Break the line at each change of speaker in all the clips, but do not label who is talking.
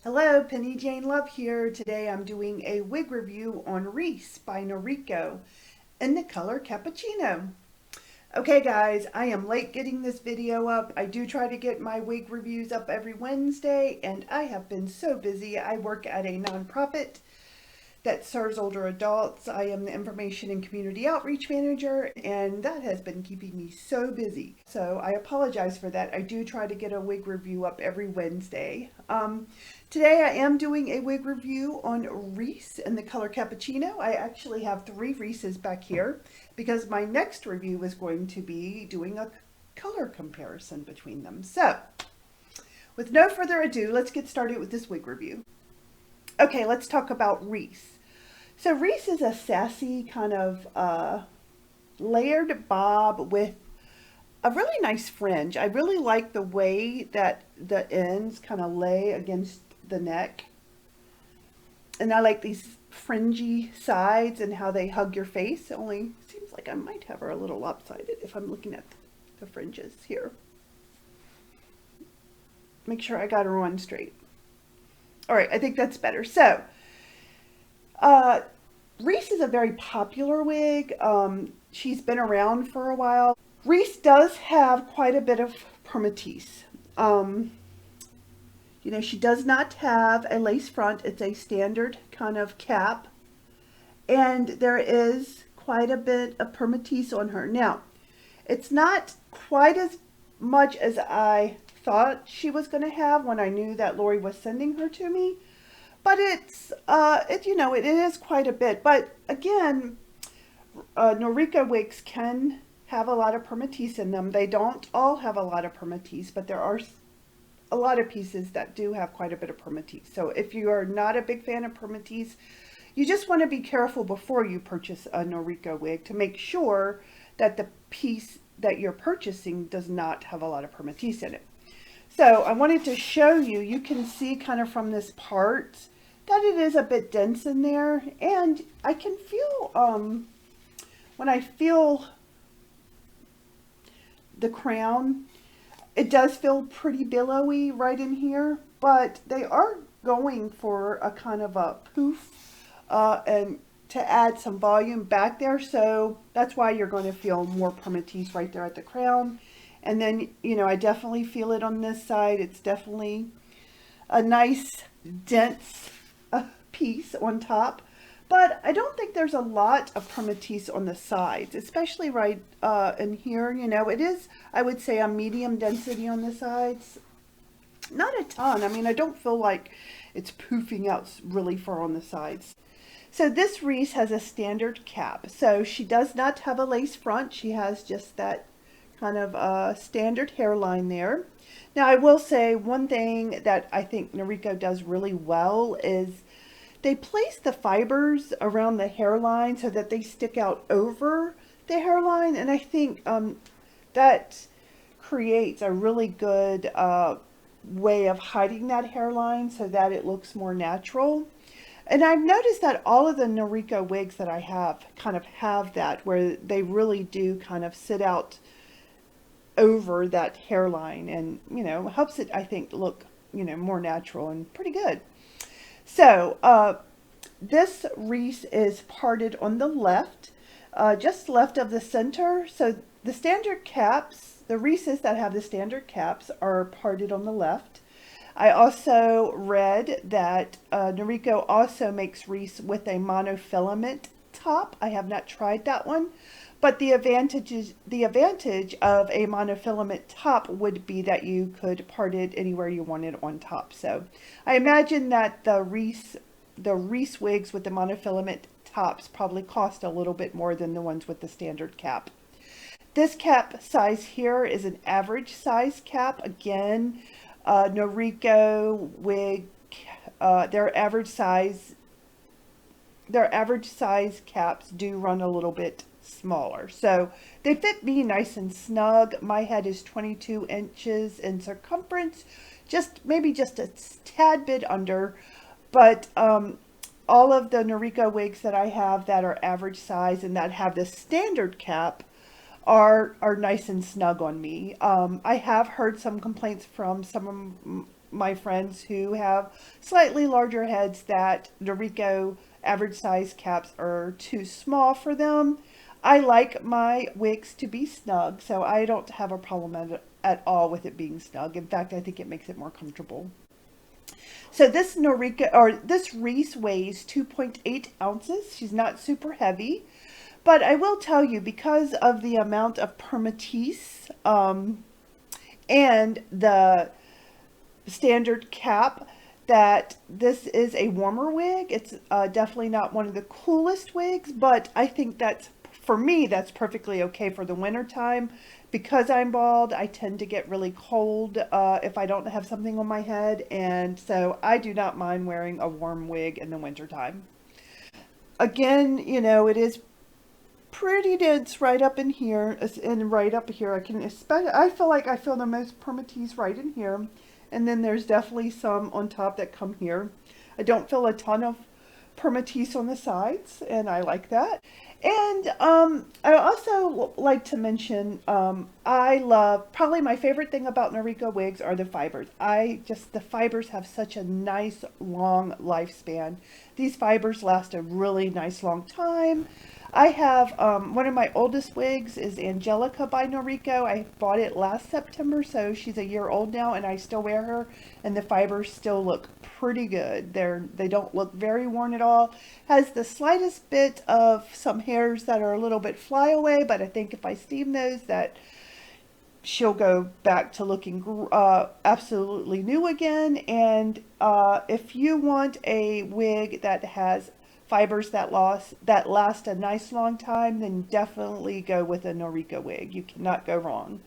Hello, Penny Jane Love here. Today I'm doing a wig review on Reese by Noriko in the color Cappuccino. Okay guys, I am late getting this video up. I do try to get my wig reviews up every Wednesday and I have been so busy. I work at a nonprofit that serves older adults. I am the information and community outreach manager, and that has been keeping me so busy. So I apologize for that. I do try to get a wig review up every Wednesday. Today I am doing a wig review on Reese in the color Cappuccino. I actually have 3 Reeses back here because my next review is going to be doing a color comparison between them. So with no further ado, let's get started with this wig review. Okay, let's talk about Reese. So Reese is a sassy kind of layered bob with a really nice fringe. I really like the way that the ends kind of lay against the neck. And I like these fringy sides and how they hug your face. It only seems like I might have her a little lopsided if I'm looking at the fringes here. Make sure I got her on straight. All right, I think that's better. So, Reese is a very popular wig. She's been around for a while. Reese does have quite a bit of permatease. She does not have a lace front. It's a standard kind of cap. And there is quite a bit of permatease on her. Now, it's not quite as much as I thought she was going to have when I knew that Lori was sending her to me, but it is quite a bit. But again, Noriko wigs can have a lot of permatease in them. They don't all have a lot of permatease, but there are a lot of pieces that do have quite a bit of permatease. So if you are not a big fan of permatease, you just want to be careful before you purchase a Noriko wig to make sure that the piece that you're purchasing does not have a lot of permatease in it. So I wanted to show you, you can see kind of from this part that it is a bit dense in there, and I can feel, when I feel the crown, it does feel pretty billowy right in here, but they are going for a kind of a poof and to add some volume back there, so that's why you're going to feel more permatease right there at the crown. And then, I definitely feel it on this side. It's definitely a nice, dense piece on top. But I don't think there's a lot of permatease on the sides, especially right in here. It is, I would say, a medium density on the sides. Not a ton. I mean, I don't feel like it's poofing out really far on the sides. So this Reese has a standard cap. So she does not have a lace front. She has just that kind of standard hairline there. Now I will say one thing that I think Noriko does really well is they place the fibers around the hairline so that they stick out over the hairline, and I think that creates a really good way of hiding that hairline so that it looks more natural. And I've noticed that all of the Noriko wigs that I have kind of have that, where they really do kind of sit out over that hairline, and helps it, I think, look more natural and pretty good. So this Reese is parted on the left, just left of the center. So the standard caps, the Reeses that have the standard caps, are parted on the left. I also read that Noriko also makes Reese with a monofilament top. I have not tried that one, but the advantage of a monofilament top would be that you could part it anywhere you wanted on top. So I imagine that the Reese wigs with the monofilament tops probably cost a little bit more than the ones with the standard cap. This cap size here is an average size cap. Again, Noriko wig, their average size caps do run a little bit smaller, so they fit me nice and snug. My head is 22 inches in circumference, maybe just a tad bit under, but all of the Noriko wigs that I have that are average size and that have the standard cap are nice and snug on me. I have heard some complaints from some my friends who have slightly larger heads that Noriko average size caps are too small for them. I like my wigs to be snug, so I don't have a problem at all with it being snug. In fact, I think it makes it more comfortable. So this this Reese weighs 2.8 ounces. She's not super heavy, but I will tell you, because of the amount of Permatease and the standard cap, that this is a warmer wig. It's definitely not one of the coolest wigs, but I think that's, for me, that's perfectly okay for the winter time. Because I'm bald, I tend to get really cold if I don't have something on my head, and so I do not mind wearing a warm wig in the winter time. Again, you know, it is pretty dense right up in here, and right up here. I feel like I feel the most Permatease right in here, and then there's definitely some on top that come here. I don't feel a ton of Permatease on the sides, and I like that. And I also like to mention, I love, probably my favorite thing about Noriko wigs are the fibers. The fibers have such a nice long lifespan. These fibers last a really nice long time. I have, one of my oldest wigs is Angelica by Noriko. I bought it last September, so she's a year old now, and I still wear her, and the fibers still look pretty good. They don't look very worn at all. Has the slightest bit of some hairs that are a little bit flyaway, but I think if I steam those, that she'll go back to looking absolutely new again. And if you want a wig that has fibers that last a nice long time, then definitely go with a Noriko wig. You cannot go wrong.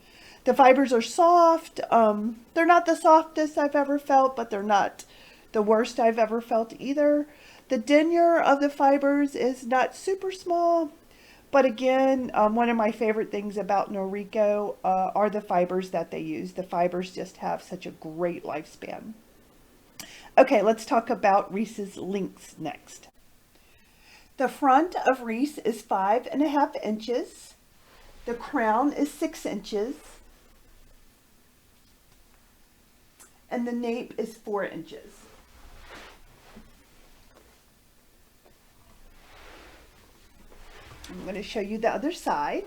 The fibers are soft. They're not the softest I've ever felt, but they're not the worst I've ever felt either. The denier of the fibers is not super small, but again, one of my favorite things about Noriko are the fibers that they use. The fibers just have such a great lifespan. Okay, let's talk about Reese's lengths next. The front of Reese is 5.5 inches. The crown is 6 inches. And the nape is 4 inches. I'm going to show you the other side.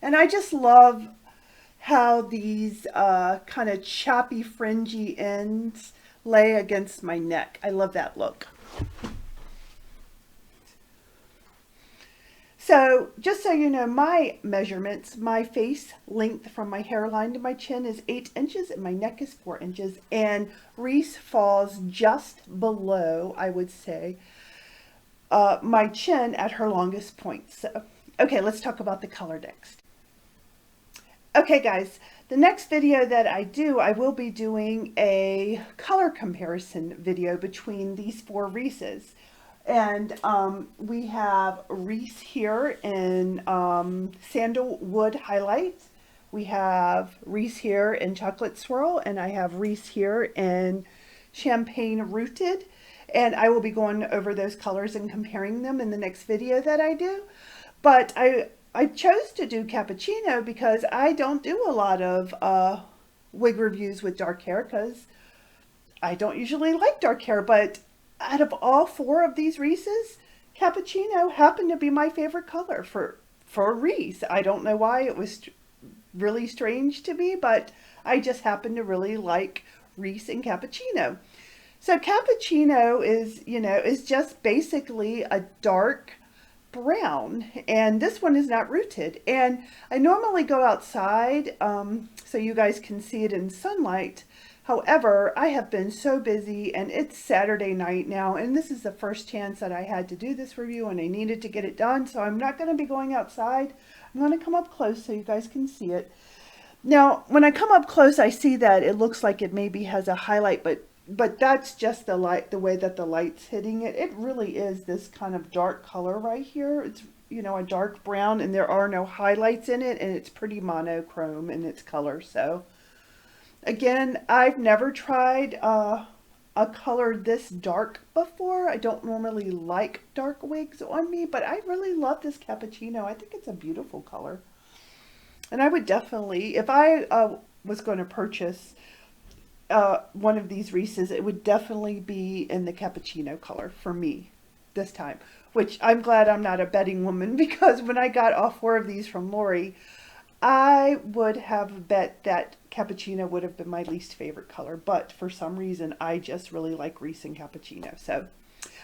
And I just love how these kind of choppy, fringy ends lay against my neck. I love that look. So just so you know, my measurements, my face length from my hairline to my chin is 8 inches and my neck is 4 inches. And Reese falls just below, I would say, my chin at her longest point. So, okay, let's talk about the color next. Okay guys, the next video that I will be doing a color comparison video between these 4 Reeses. And we have Reese here in Sandalwood Highlight. We have Reese here in Chocolate Swirl, and I have Reese here in Champagne Rooted. And I will be going over those colors and comparing them in the next video that I do. But I chose to do Cappuccino because I don't do a lot of wig reviews with dark hair, because I don't usually like dark hair. But out of all 4 of these Reeses, Cappuccino happened to be my favorite color for Reese. I don't know why. It was really strange to me, but I just happen to really like Reese and Cappuccino. So Cappuccino is just basically a dark brown, and this one is not rooted. And I normally go outside so you guys can see it in sunlight. However, I have been so busy, and it's Saturday night now, and this is the first chance that I had to do this review, and I needed to get it done, so I'm not going to be going outside. I'm going to come up close so you guys can see it. Now, when I come up close, I see that it looks like it maybe has a highlight, but that's just the way that the light's hitting it. It really is this kind of dark color right here. It's, you know, a dark brown, and there are no highlights in it, and it's pretty monochrome in its color. So again, I've never tried a color this dark before. I don't normally like dark wigs on me, but I really love this Cappuccino. I think it's a beautiful color. And I would definitely, if I was going to purchase one of these Reese's, it would definitely be in the cappuccino color for me this time. Which I'm glad I'm not a betting woman, because when I got all 4 of these from Lori, I would have bet that cappuccino would have been my least favorite color. But for some reason, I just really like Reese and cappuccino. So,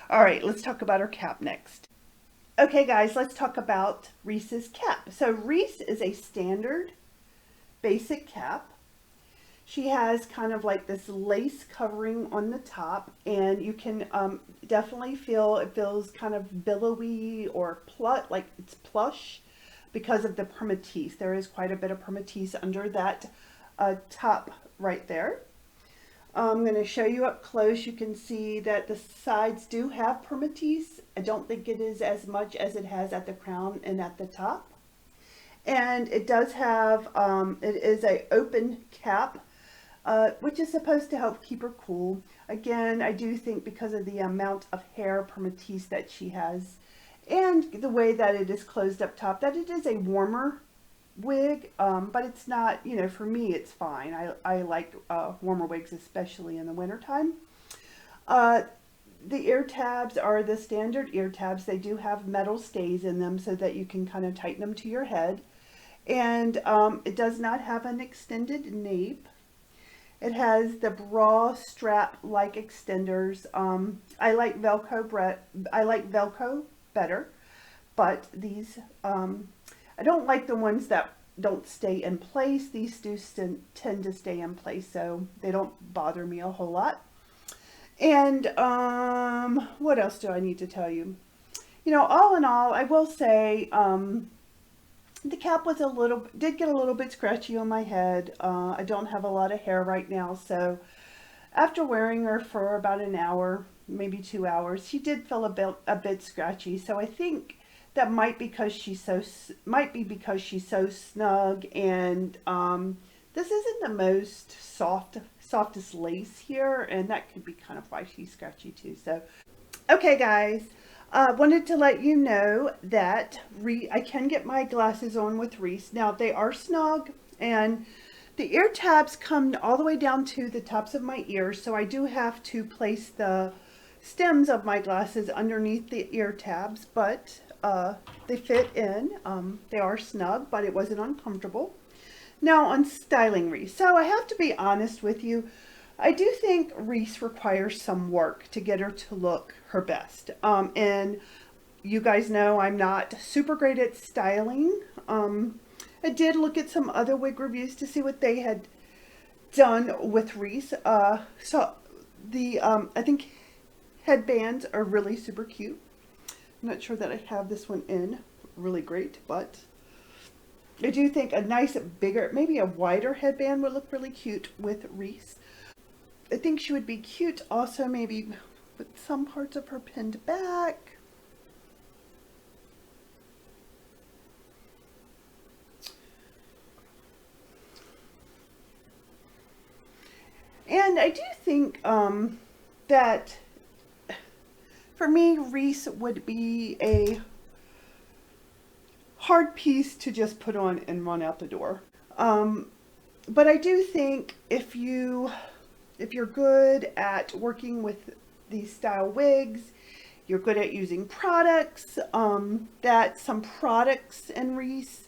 all right, let's talk about her cap next. Okay, guys, let's talk about Reese's cap. So Reese is a standard basic cap. She has kind of like this lace covering on the top, and you can definitely feel it feels kind of billowy or like it's plush because of the Permatease. There is quite a bit of Permatease under that top right there. I'm going to show you up close. You can see that the sides do have Permatease. I don't think it is as much as it has at the crown and at the top. And it does have, it is a open cap, which is supposed to help keep her cool. Again, I do think because of the amount of hair Permatease that she has and the way that it is closed up top, that it is a warmer wig, but it's not, you know, for me it's fine. I like warmer wigs, especially in the wintertime. The ear tabs are the standard ear tabs. They do have metal stays in them so that you can kind of tighten them to your head. And it does not have an extended nape. It has the bra strap like extenders. I like Velcro better, but these I don't like the ones that don't stay in place. These do tend to stay in place, so they don't bother me a whole lot. And what else do I need to tell you? You know, all in all, I will say the cap was did get a little bit scratchy on my head. I don't have a lot of hair right now, so after wearing her for about an hour, maybe 2 hours, she did feel a bit scratchy. So I think that might be because she's so snug, and this isn't the most softest lace here, and that could be kind of why she's scratchy too. So, okay, guys. Wanted to let you know that I can get my glasses on with Reese. Now, they are snug, and the ear tabs come all the way down to the tops of my ears, so I do have to place the stems of my glasses underneath the ear tabs, but they fit in. They are snug, but it wasn't uncomfortable. Now, on styling Reese. So I have to be honest with you. I do think Reese requires some work to get her to look her best. And you guys know I'm not super great at styling. I did look at some other wig reviews to see what they had done with Reese. So the I think headbands are really super cute. I'm not sure that I have this one in really great, but I do think a nice bigger, maybe a wider headband would look really cute with Reese. I think she would be cute also maybe with some parts of her pinned back. And I do think that for me, Reese would be a hard piece to just put on and run out the door. But I do think if you're good at working with these style wigs, you're good at using products, that some products in Reese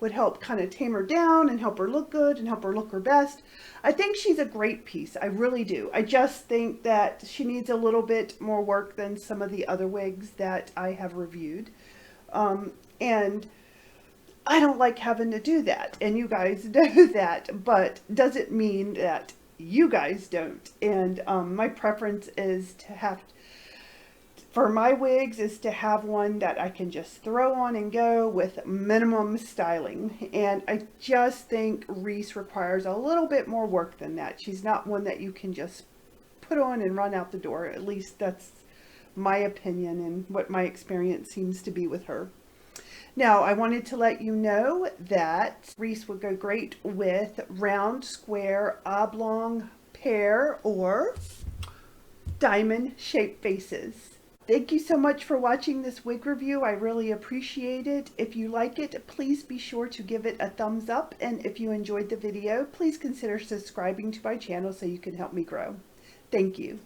would help kind of tame her down and help her look good and help her look her best. I think she's a great piece. I really do. I just think that she needs a little bit more work than some of the other wigs that I have reviewed. And I don't like having to do that. And you guys know that, but doesn't mean that you guys don't. And my preference is to have, for my wigs, is to have one that I can just throw on and go with minimum styling. And I just think Reese requires a little bit more work than that. She's not one that you can just put on and run out the door. At least that's my opinion and what my experience seems to be with her. Now, I wanted to let you know that Reese would go great with round, square, oblong, pear, or diamond shaped faces. Thank you so much for watching this wig review. I really appreciate it. If you like it, please be sure to give it a thumbs up. And if you enjoyed the video, please consider subscribing to my channel so you can help me grow. Thank you.